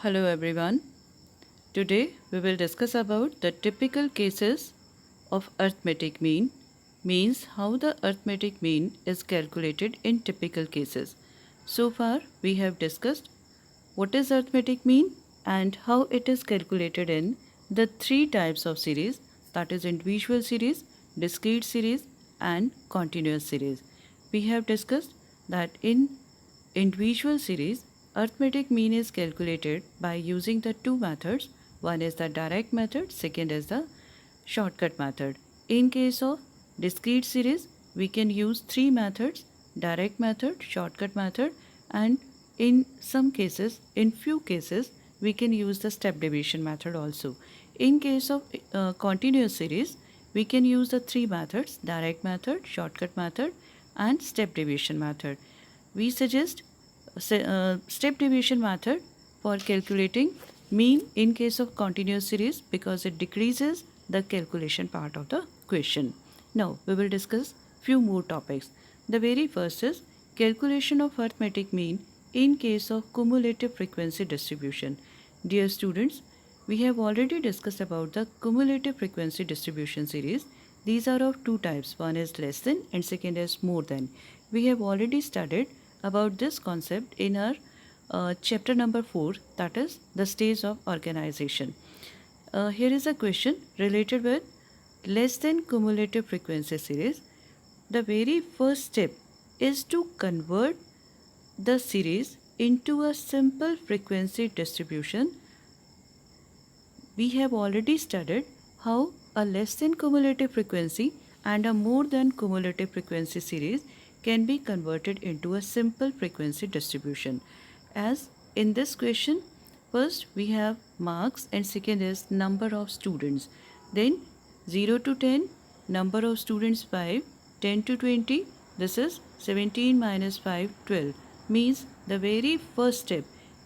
Hello everyone. Today we will discuss about the typical cases of arithmetic mean, means how the arithmetic mean is calculated in typical cases. So far we have discussed what is arithmetic mean and how it is calculated in the three types of series, that is individual series, discrete series and continuous series. We have discussed that in individual series, arithmetic mean is calculated by using the two methods. One is the direct method, second is the shortcut method. In case of discrete series, we can use three methods: direct method, shortcut method, and in some cases, in few cases, we can use the step division method also. In case of continuous series, we can use the three methods: direct method, shortcut method, and step division method. We suggest step division method for calculating mean in case of continuous series because it decreases the calculation part of the question. Now we will discuss few more topics. The very first is calculation of arithmetic mean in case of cumulative frequency distribution. Dear students, we have already discussed about the cumulative frequency distribution series. These are of two types. One is less than and second is more than. We have already studied about this concept in our chapter number 4, that is the stage of organization. Here is a question related with less than cumulative frequency series. The very first step is to convert the series into a simple frequency distribution. We have already studied how a less than cumulative frequency and a more than cumulative frequency series can be converted into a simple frequency distribution. As in this question, first we have marks and second is number of students. Then 0 to 10, number of students 5, 10 to 20, this is 17 minus 5, 12. Means the very first step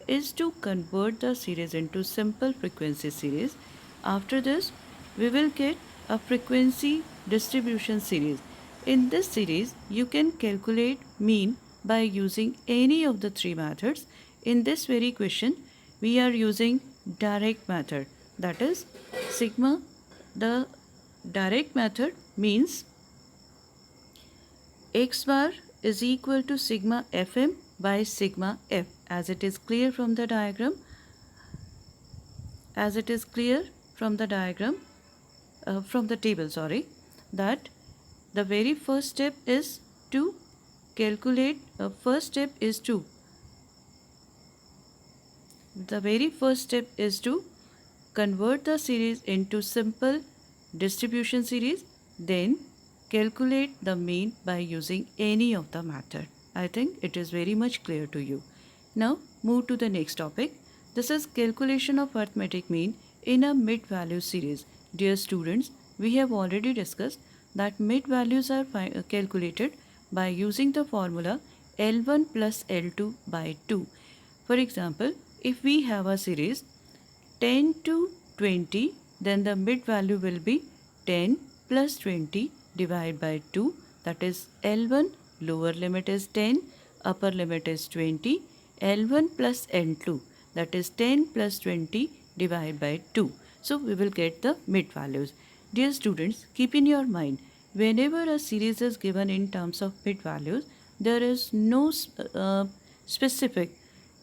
is to convert the series into simple frequency series. After this, we will get a frequency distribution series. In this series, you can calculate mean by using any of the three methods. In this very question, we are using direct method, that is sigma. The direct method means x bar is equal to sigma fm by sigma f, as it is clear from the diagram. As it is clear from the diagram, from the table, sorry, that the very first step is to calculate. First step is to the very first step is to convert the series into simple distribution series, then calculate the mean by using any of the method. I think it is very much clear to you. Now move to the next topic. This is calculation of arithmetic mean in a mid-value series. Dear students, we have already discussed that mid values are calculated by using the formula L1 plus L2 by 2. For example, if we have a series 10 to 20, then the mid value will be 10 plus 20 divided by 2, that is L1, lower limit is 10, upper limit is 20, L1 plus L2, that is 10 plus 20 divided by 2. So we will get the mid values. Dear students, keep in your mind, whenever a series is given in terms of mid values, there is no specific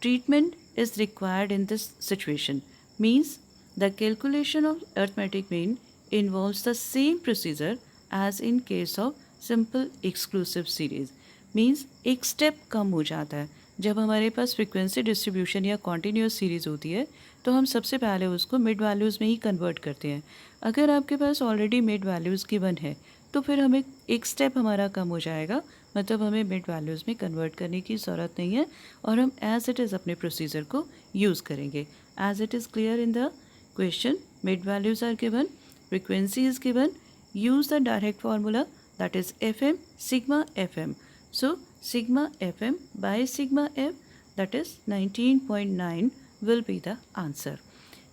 treatment is required in this situation. Means the calculation of arithmetic mean involves the same procedure as in case of simple exclusive series. Means एक step कम हो जाता है. जब हमारे पास frequency distribution या continuous series होती है तो हम सबसे पहले उसको मिड वैल्यूज़ में ही कन्वर्ट करते हैं. अगर आपके पास ऑलरेडी मिड वैल्यूज़ गिवन है तो फिर हमें एक स्टेप हमारा कम हो जाएगा, मतलब हमें मिड वैल्यूज़ में कन्वर्ट करने की ज़रूरत नहीं है और हम एज इट इज़ अपने प्रोसीजर को यूज़ करेंगे. As it is clear in the question, mid values are given, frequency is given, use the direct formula, that is Fm sigma Fm. So sigma Fm by sigma F, that is 19.9 will be the answer.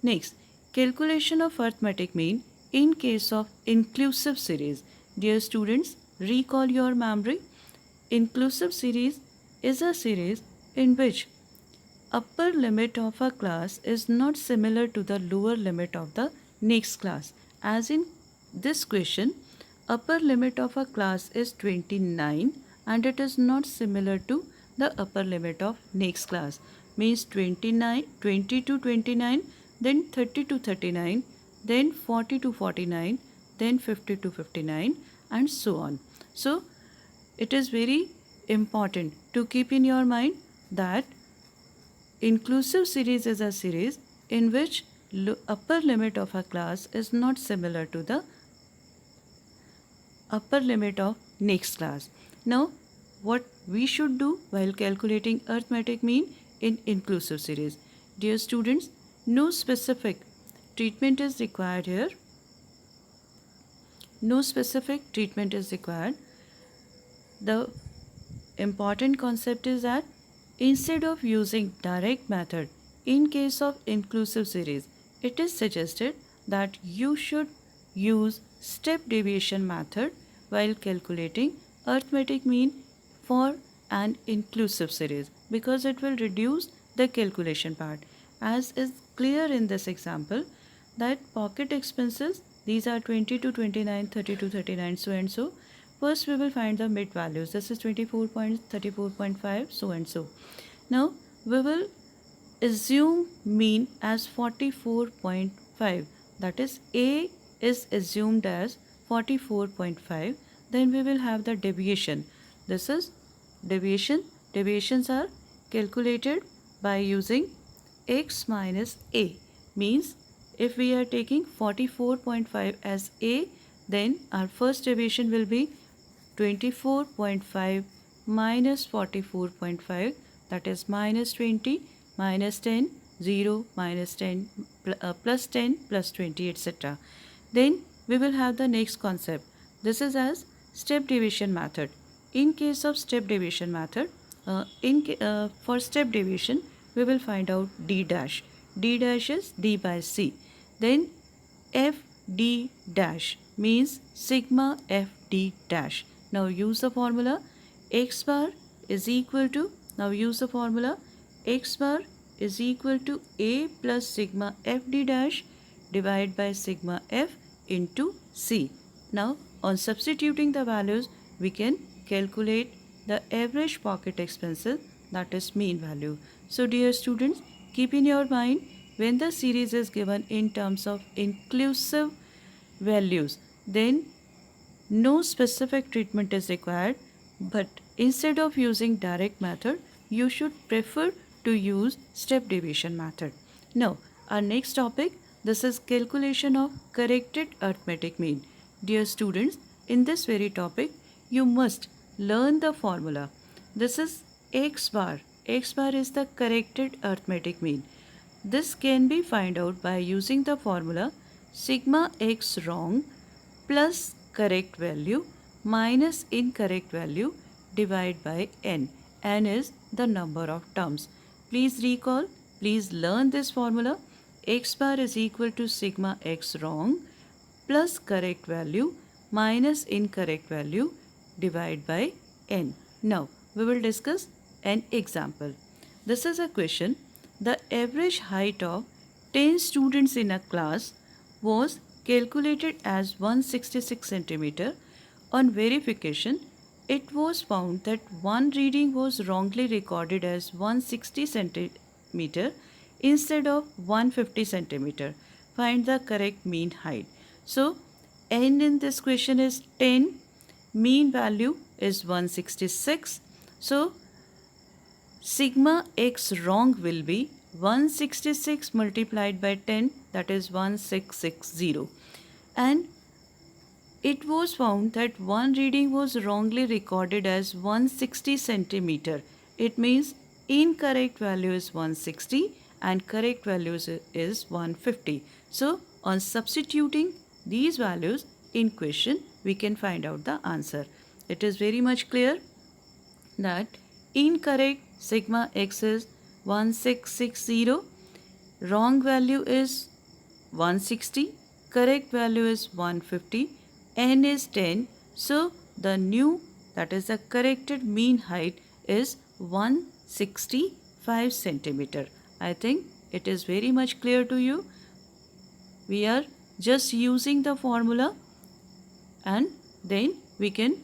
Next, calculation of arithmetic mean in case of inclusive series. Dear students, recall your memory. Inclusive series is a series in which upper limit of a class is not similar to the lower limit of the next class. As in this question, upper limit of a class is 29 and it is not similar to the upper limit of next class. Means 29, 20 to 29, then 30 to 39, then 40 to 49, then 50 to 59 and so on. So it is very important to keep in your mind that inclusive series is a series in which upper limit of a class is not similar to the upper limit of next class. Now, what we should do while calculating arithmetic mean in inclusive series? Dear students, no specific treatment is required here. No specific treatment is required. The important concept is that instead of using direct method in case of inclusive series, it is suggested that you should use step deviation method while calculating arithmetic mean for an inclusive series, because it will reduce the calculation part. As is clear in this example that pocket expenses, these are 20 to 29, 30 to 39, so and so. First we will find the mid values. This is 24.34.5, so and so. Now we will assume mean as 44.5, that is A is assumed as 44.5. Then we will have the deviation. This is deviation. Deviations are calculated by using x minus A. Means if we are taking 44.5 as A, then our first deviation will be 24.5 minus 44.5, that is minus 20, minus 10, 0, minus 10, plus 10, plus 20, etc. Then we will have the next concept. This is as step deviation method. In case of step deviation method, for step deviation, we will find out d dash. D dash is d by c. Then f d dash means sigma f d dash. Now use the formula x bar is equal to, x bar is equal to a plus sigma f d dash divided by sigma f into c. Now on substituting the values, we can calculate the average pocket expenses, that is mean value. So dear students, keep in your mind, when the series is given in terms of inclusive values, then no specific treatment is required, but instead of using direct method, you should prefer to use step deviation method. Now, our next topic, this is calculation of corrected arithmetic mean. Dear students, in this very topic, you must learn the formula. This is x bar. X bar is the corrected arithmetic mean. This can be found out by using the formula sigma x wrong plus correct value minus incorrect value divided by n. N is the number of terms. Please recall, please learn this formula. X bar is equal to sigma x wrong plus correct value minus incorrect value divided by n. Now, we will discuss an example. This is a question. The average height of 10 students in a class was calculated as 166 centimeter. On verification, it was found that one reading was wrongly recorded as 160 centimeter instead of 150 centimeter. Find the correct mean height. So, n in this question is 10, mean value is 166. So, sigma x wrong will be 166 multiplied by 10, that is 1660. And it was found that one reading was wrongly recorded as 160 centimeter. It means incorrect value is 160 and correct value is 150. So, on substituting these values in question, we can find out the answer. It is very much clear that incorrect sigma x is 1660, wrong value is 160, correct value is 150, n is 10. So the new, that is the corrected mean height is 165. 5 centimeter. I think it is very much clear to you. We are just using the formula and then we can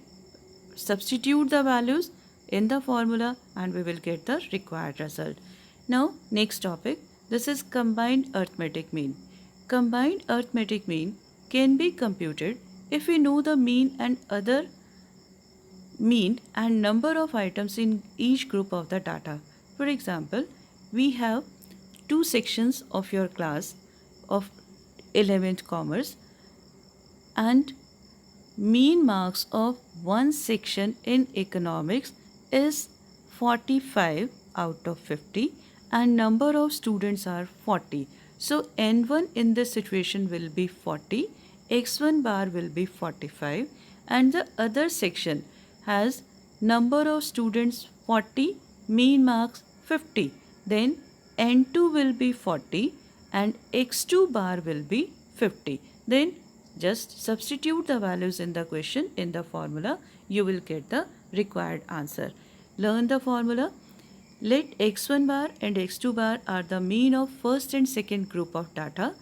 substitute the values in the formula and we will get the required result. Now next topic, this is combined arithmetic mean. Combined arithmetic mean can be computed if we know the mean and number of items in each group of the data. For example, we have two sections of your class of 11th commerce and mean marks of one section in economics is 45 out of 50 and number of students are 40. So N1 in this situation will be 40, X1 bar will be 45 and the other section has number of students 40, mean marks 50. Then N2 will be 40 and X2 bar will be 50. Then just substitute the values in the question in the formula. You will get the required answer. Learn the formula. Let X1 bar and X2 bar are the mean of first and second group of data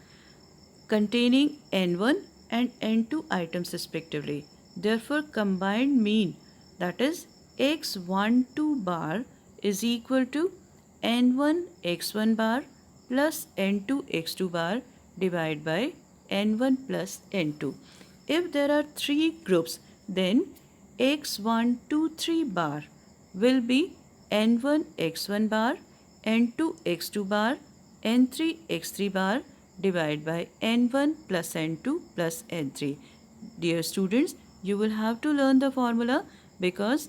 containing N1 and N2 items respectively. Therefore, combined mean, that is X12 bar is equal to N1 X1 bar plus N2 X2 bar divided by N1 plus N2. If there are three groups, then X123 bar will be N1 X1 bar, N2 X2 bar, N3 X3 bar divided by N1 plus N2 plus N3. Dear students, you will have to learn the formula because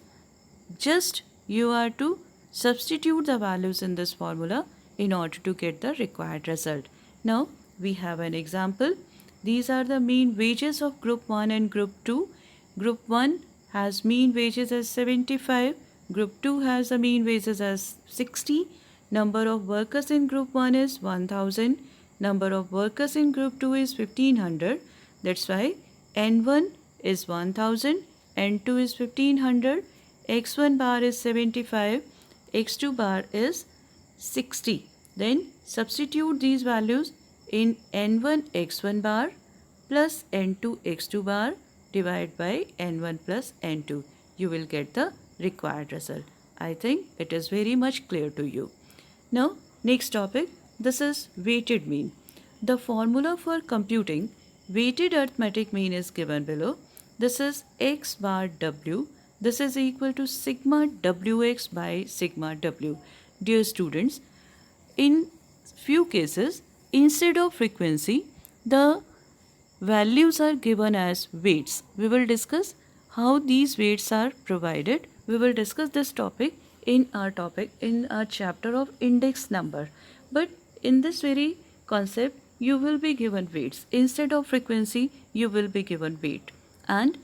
just you are to substitute the values in this formula in order to get the required result. Now we have an example. These are the mean wages of group 1 and group 2. Group 1 has mean wages as 75. Group 2 has the mean wages as 60. Number of workers in group 1 is 1000. Number of workers in group 2 is 1500. That's why N1 is 1000, N2 is 1500, X1 bar is 75, X2 bar is 60. Then substitute these values in N1 X1 bar plus N2 X2 bar divided by N1 plus N2. You will get the required result. I think it is very much clear to you. Now next topic, this is weighted mean. The formula for computing weighted arithmetic mean is given below. This is X bar W. This is equal to sigma Wx by sigma W. Dear students, in few cases, instead of frequency, the values are given as weights. We will discuss how these weights are provided. We will discuss this topic in our chapter of index number. But in this very concept, you will be given weights. Instead of frequency, you will be given weight. And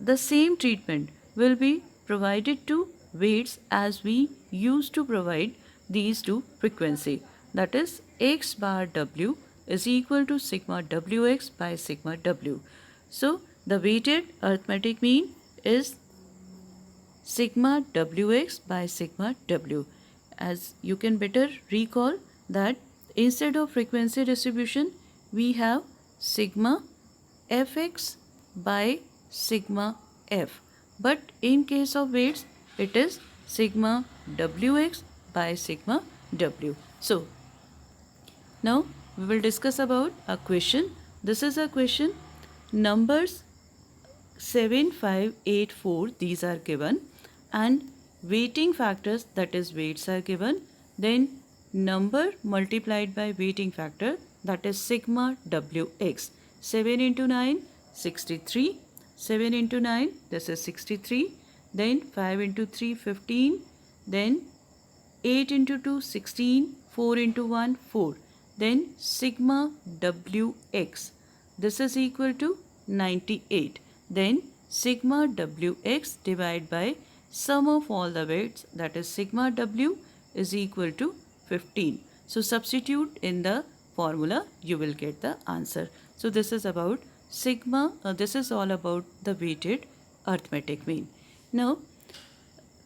the same treatment will be provided to weights as we used to provide these to frequency. That is X bar W is equal to sigma Wx by sigma W. So the weighted arithmetic mean is sigma Wx by sigma W. As you can better recall that instead of frequency distribution, we have sigma Fx by sigma F. But in case of weights, it is sigma Wx by sigma W. So now we will discuss about a question. This is a question. Numbers 7, 5, 8, 4, these are given, and weighting factors, that is weights, are given. Then number multiplied by weighting factor, that is sigma Wx. 7 into 9, 63. 7 into 9, this is 63. Then 5 into 3, 15. Then 8 into 2, 16. 4 into 1, 4. Then sigma Wx, this is equal to 98. Then sigma Wx divided by sum of all the weights, that is sigma W is equal to 15. So substitute in the formula, you will get the answer. So this is about sigma, this is all about the weighted arithmetic mean. Now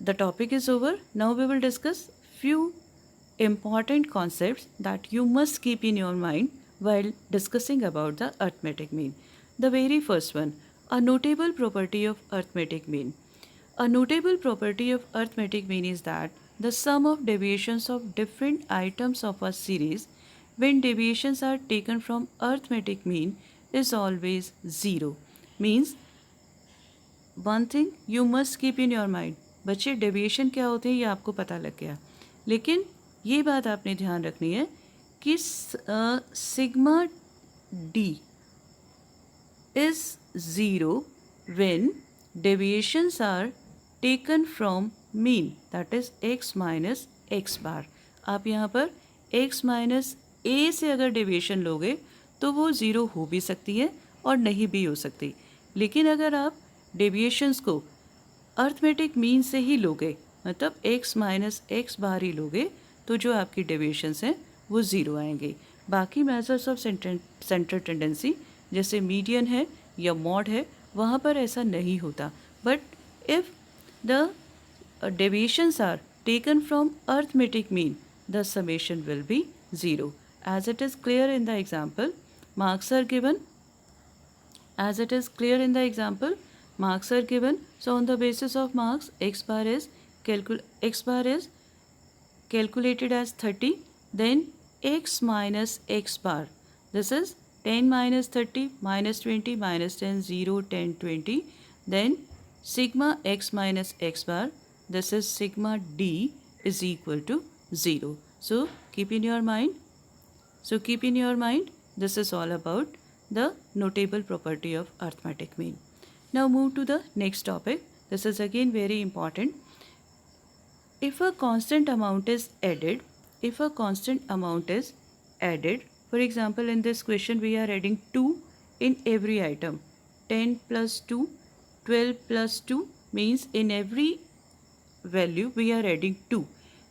the topic is over. Now we will discuss few important concepts that you must keep in your mind while discussing about the arithmetic mean. The very first one, a notable property of arithmetic mean. A notable property of arithmetic mean is that the sum of deviations of different items of a series when deviations are taken from arithmetic mean is always 0. Means one thing you must keep in your mind, बच्चे deviation क्या होते हैं ये आपको पता लग गया, लेकिन ये बात आपने ध्यान रखनी है कि sigma D is zero when deviations are taken from mean, that is X minus X bar. आप यहाँ पर एक्स माइनस ए से अगर डेविएशन लोगे तो वो ज़ीरो हो भी सकती है और नहीं भी हो सकती, लेकिन अगर आप डेविएशंस को अर्थमेटिक मीन से ही लोगे, मतलब x माइनस एक्स बार ही लोगे, तो जो आपकी डेविएशंस हैं वो ज़ीरो आएंगे. बाकी मेजर्स ऑफ सेंट्रल टेंडेंसी जैसे मीडियन है या मॉड है वहाँ पर ऐसा नहीं होता. But if the deviations are taken from arithmetic mean the summation will be zero. As it is clear in the example, marks are given. As it is clear in the example, marks are given. So on the basis of marks, x bar is calculated as 30. Then x minus x bar. This is 10 minus 30 minus 20 minus 10 0 10 20. Then sigma x minus x bar. This is sigma d is equal to 0. So keep in your mind. This is all about the notable property of arithmetic mean. Now move to the next topic. This is again very important. If a constant amount is added, for example in this question we are adding 2 in every item. 10 plus 2, 12 plus 2 means in every value we are adding 2.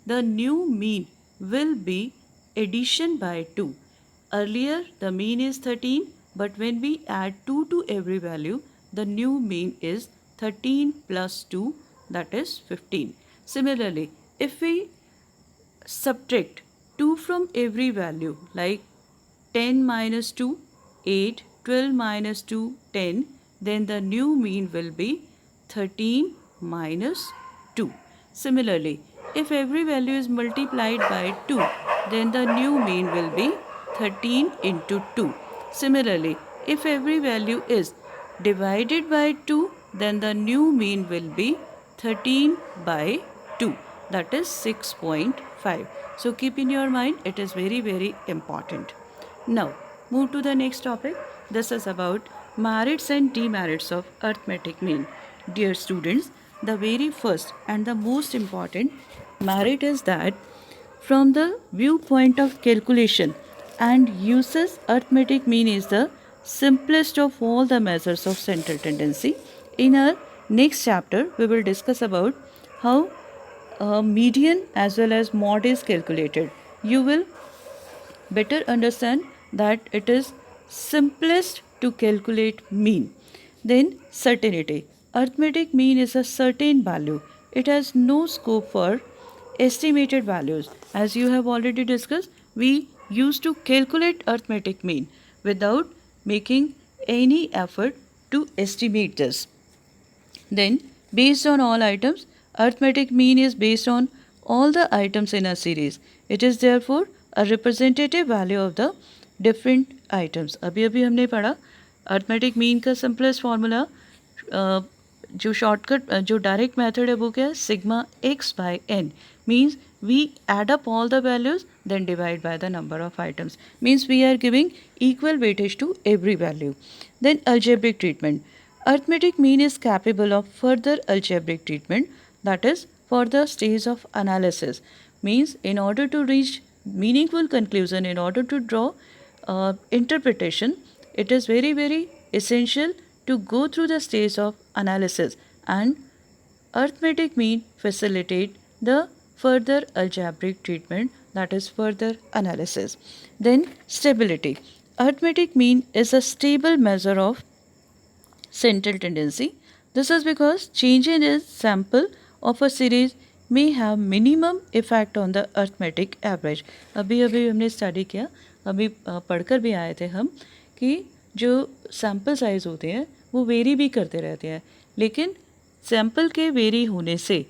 The new mean will be addition by 2. Earlier the mean is 13, but when we add 2 to every value, the new mean is 13 plus 2, that is 15. Similarly, if we subtract 2 from every value, like 10 minus 2, 8, 12 minus 2, 10, then the new mean will be 13 minus 2. Similarly, if every value is multiplied by 2, then the new mean will be 13 into 2. Similarly, if every value is divided by 2, then the new mean will be 13 by 2, that is 6.5. So keep in your mind, it is very, very important. Now, move to the next topic. This is about merits and demerits of arithmetic mean. Dear students, the very first and the most important merit is that from the viewpoint of calculation and uses, arithmetic mean is the simplest of all the measures of central tendency. In our next chapter, we will discuss about how median as well as mod is calculated. You will better understand that it is simplest to calculate mean. Then certainty. Arithmetic mean is a certain value. It has no scope for estimated values. As you have already discussed, we used to calculate arithmetic mean without making any effort to estimate this. Then, based on all items, arithmetic mean is based on all the items in a series. It is therefore a representative value of the different items. अभी हमने पढ़ा arithmetic mean का simplest formula, जो shortcut, जो direct method है वो क्या है? Sigma x by n means we add up all the values then divide by the number of items. Means we are giving equal weightage to every value. Then algebraic treatment. Arithmetic mean is capable of further algebraic treatment, that is for the stage of analysis. Means in order to reach meaningful conclusion, in order to draw interpretation, it is very, very essential to go through the stage of analysis, and arithmetic mean facilitate the further algebraic treatment, that is further analysis. Then stability. Arithmetic mean is a stable measure of central tendency. This is because change in a sample of a series may have minimum effect on the arithmetic average. अभी अभी हमने study किया, अभी पढ़कर भी आए थे हम कि जो सैम्पल साइज़ होते हैं वो वेरी भी करते रहते हैं, लेकिन सैम्पल के वेरी होने से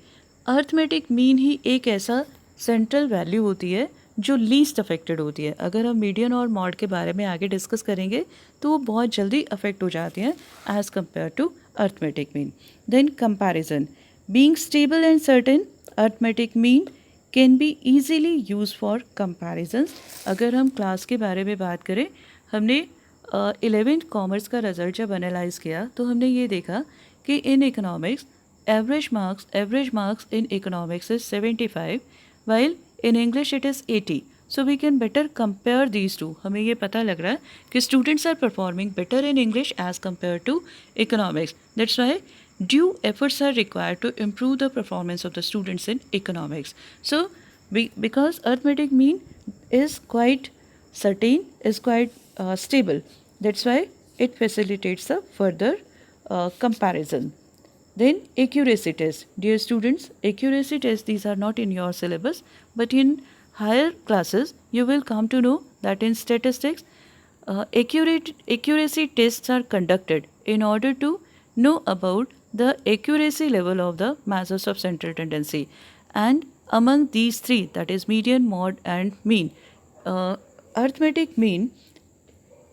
अर्थमेटिक मीन ही एक ऐसा सेंट्रल वैल्यू होती है जो लीस्ट अफेक्टेड होती है. अगर हम मीडियन और मॉड के बारे में आगे डिस्कस करेंगे तो वो बहुत जल्दी अफेक्ट हो जाती हैं as compare to arithmetic mean. Then comparison. Being stable and certain, arithmetic mean can be easily use for comparisons. अगर हम क्लास के बारे में बात करें, हमने 11th कॉमर्स का रिजल्ट जब एनालाइज किया तो हमने ये देखा कि in economics average marks in economics is 75, while in English it is 80. So we can better compare these two. हमें ये पता लग रहा है कि students are performing better in English as compared to economics. That's why due efforts are required to improve the performance of the students in economics. So because arithmetic mean is quite certain, is quite stable. That's why it facilitates the further comparison. Then accuracy test. Dear students, accuracy tests, these are not in your syllabus, but in higher classes you will come to know that in statistics accuracy tests are conducted in order to know about the accuracy level of the measures of central tendency. And among these three, that is median, mode and mean, arithmetic mean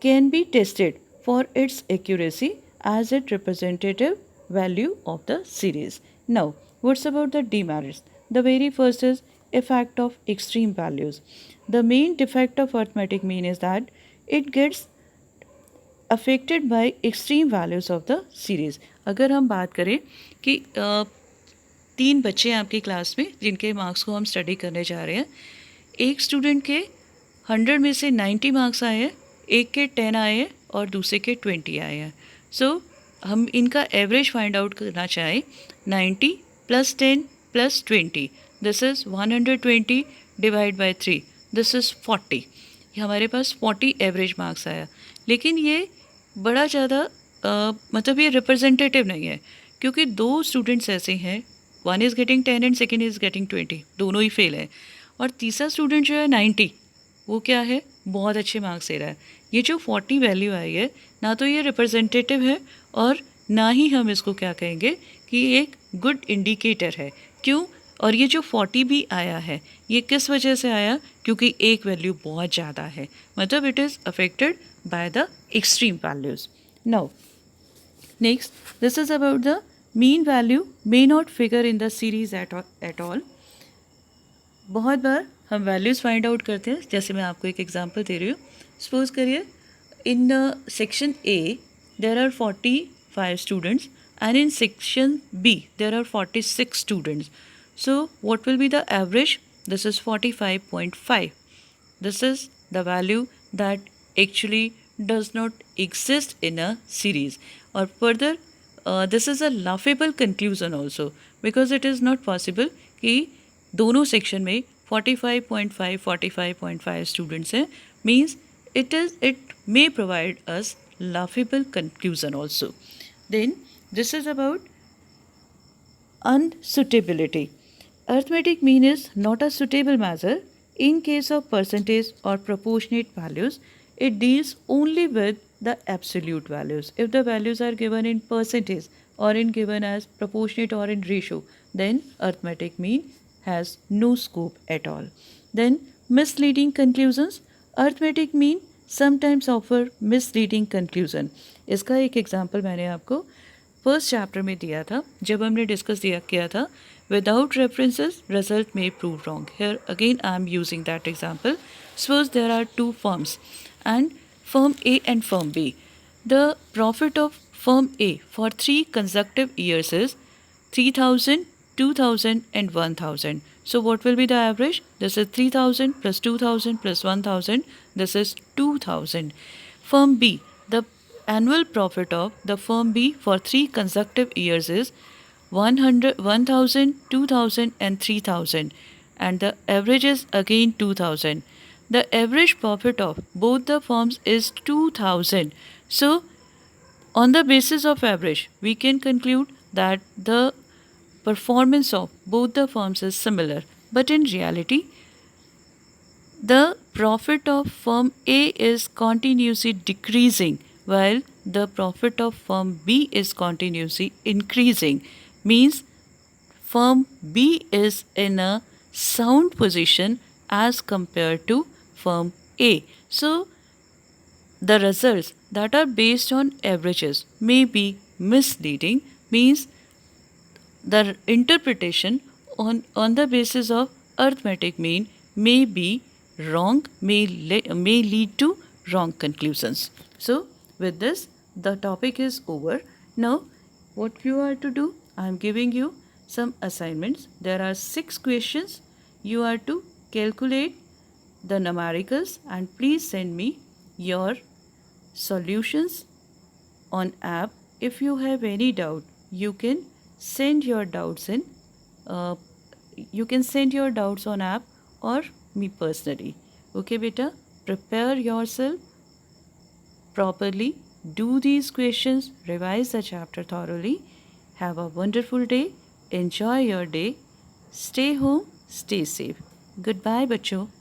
can be tested for its accuracy as its representative value of the series. Now, what's about the demerits? The very first is effect of extreme values. The main defect of arithmetic mean is that it gets affected by extreme values of the series. अगर हम बात करें कि 3 बच्चे हैं आपकी class में जिनके मार्क्स को हम स्टडी करने जा रहे हैं, एक स्टूडेंट के 100 में से 90 मार्क्स आए हैं, एक के 10 आए हैं और दूसरे के 20 आए हैं. सो हम इनका एवरेज फाइंड आउट करना चाहें, 90 + 10 + 20, this is 120 divide by 3, this is 40. हमारे पास 40 एवरेज मार्क्स आया. लेकिन ये बड़ा ज़्यादा मतलब ये रिप्रेजेंटेटिव नहीं है, क्योंकि 2 स्टूडेंट्स ऐसे हैं, one is getting 10 and second is getting 20, दोनों ही फेल है. और तीसरा स्टूडेंट जो है 90, वो क्या है, बहुत अच्छे मार्क्स दे रहा है. ये जो 40 वैल्यू आई है, ना तो ये रिप्रेजेंटेटिव है और ना ही हम इसको क्या कहेंगे कि एक गुड इंडिकेटर है. क्यों? और ये जो 40 भी आया है, ये किस वजह से आया? क्योंकि एक वैल्यू बहुत ज़्यादा है, मतलब it is affected by the extreme values. Now next, this is about the mean value may not figure in the series at all. बहुत बार हम वैल्यूज़ फाइंड आउट करते हैं. जैसे मैं आपको एक एग्जांपल दे रही हूँ. सपोज करिए in section A there are 45 students and in section B there are 46 students. So what will be the average? This is 45.5. This is the value that actually does not exist in a series. Or further, this is a laughable conclusion also, because it is not possible कि दोनों section में 45.5 45.5 students हैं. Means it may provide us laughable conclusion also. Then this is about unsuitability. Arithmetic mean is not a suitable measure in case of percentage or proportionate values. It deals only with the absolute values. If the values are given in percentage or in given as proportionate or in ratio, then arithmetic mean has no scope at all. Then misleading conclusions. Arithmetic mean sometimes offer misleading conclusion. इसका एक example मैंने आपको first chapter में दिया था जब हमने discuss किया था विदाउट रेफरेंसेस रिजल्ट में prove wrong. Here again I am using that example. Suppose there are 2 firms and firm A and firm B. The profit of firm A for 3 consecutive years is 3,000, 2,000 and 1,000. So what will be the average? This is 3,000 plus 2,000 plus 1,000. This is 2,000. Firm B, the annual profit of the firm B for 3 consecutive years is 100, 1,000, 2,000 and 3,000. And the average is again 2,000. The average profit of both the firms is 2,000. So on the basis of average, we can conclude that the performance of both the firms is similar, but in reality, the profit of firm A is continuously decreasing while the profit of firm B is continuously increasing. Means firm B is in a sound position as compared to firm A. So the results that are based on averages may be misleading, means the interpretation on the basis of arithmetic mean may be wrong, may lead to wrong conclusions. So, with this, the topic is over. Now, what you are to do? I am giving you some assignments. There are 6 questions. You are to calculate the numericals and please send me your solutions on app. If you have any doubt, you can send your doubts in uh, you can send your doubts on app or me personally. Okay beta, prepare yourself properly, do these questions, revise the chapter thoroughly. Have a wonderful day, enjoy your day, stay home, stay safe. Goodbye बच्चों.